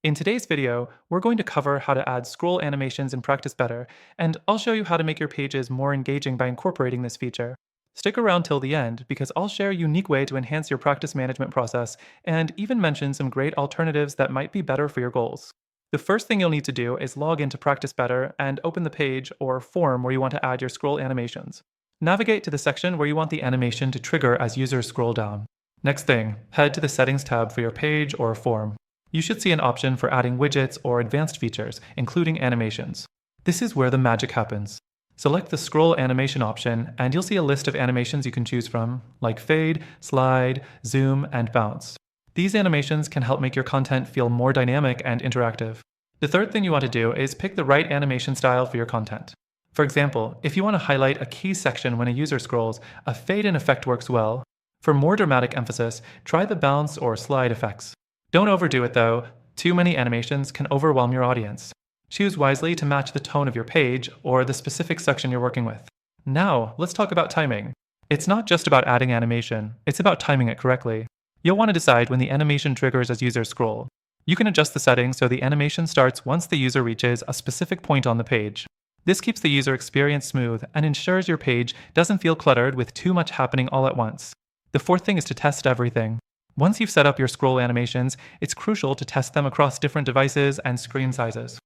In today's video, we're going to cover how to add scroll animations in Practice Better, and I'll show you how to make your pages more engaging by incorporating this feature. Stick around till the end because I'll share a unique way to enhance your practice management process and even mention some great alternatives that might be better for your goals. The first thing you'll need to do is log into Practice Better and open the page or form where you want to add your scroll animations. Navigate to the section where you want the animation to trigger as users scroll down. Next thing, head to the Settings tab for your page or form. You should see an option for adding widgets or advanced features, including animations. This is where the magic happens. Select the scroll animation option, and you'll see a list of animations you can choose from, like fade, slide, zoom, and bounce. These animations can help make your content feel more dynamic and interactive. The third thing you want to do is pick the right animation style for your content. For example, if you want to highlight a key section when a user scrolls, a fade-in effect works well. For more dramatic emphasis, try the bounce or slide effects. Don't overdo it though. Too many animations can overwhelm your audience. Choose wisely to match the tone of your page or the specific section you're working with. Now, let's talk about timing. It's not just about adding animation, it's about timing it correctly. You'll want to decide when the animation triggers as users scroll. You can adjust the settings so the animation starts once the user reaches a specific point on the page. This keeps the user experience smooth and ensures your page doesn't feel cluttered with too much happening all at once. The fourth thing is to test everything. Once you've set up your scroll animations, it's crucial to test them across different devices and screen sizes.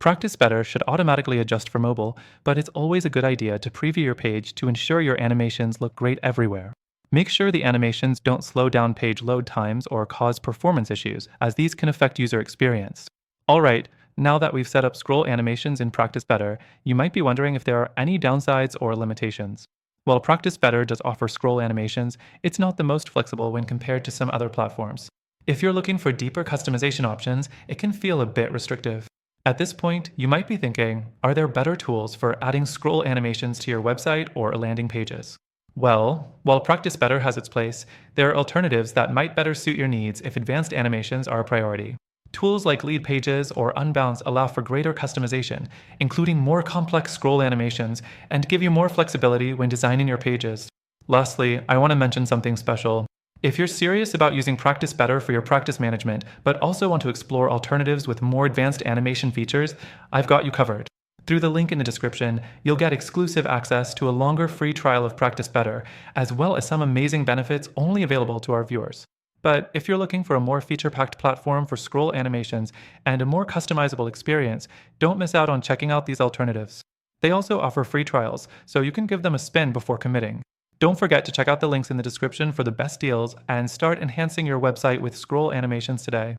Practice Better should automatically adjust for mobile, but it's always a good idea to preview your page to ensure your animations look great everywhere. Make sure the animations don't slow down page load times or cause performance issues, as these can affect user experience. Alright, now that we've set up scroll animations in Practice Better, you might be wondering if there are any downsides or limitations. While Practice Better does offer scroll animations, it's not the most flexible when compared to some other platforms. If you're looking for deeper customization options, it can feel a bit restrictive. At this point, you might be thinking, are there better tools for adding scroll animations to your website or landing pages? Well, while Practice Better has its place, there are alternatives that might better suit your needs if advanced animations are a priority. Tools like Lead Pages or Unbounce allow for greater customization, including more complex scroll animations, and give you more flexibility when designing your pages. Lastly, I want to mention something special. If you're serious about using Practice Better for your practice management, but also want to explore alternatives with more advanced animation features, I've got you covered. Through the link in the description, you'll get exclusive access to a longer free trial of Practice Better, as well as some amazing benefits only available to our viewers. But if you're looking for a more feature-packed platform for scroll animations and a more customizable experience, don't miss out on checking out these alternatives. They also offer free trials, so you can give them a spin before committing. Don't forget to check out the links in the description for the best deals and start enhancing your website with scroll animations today.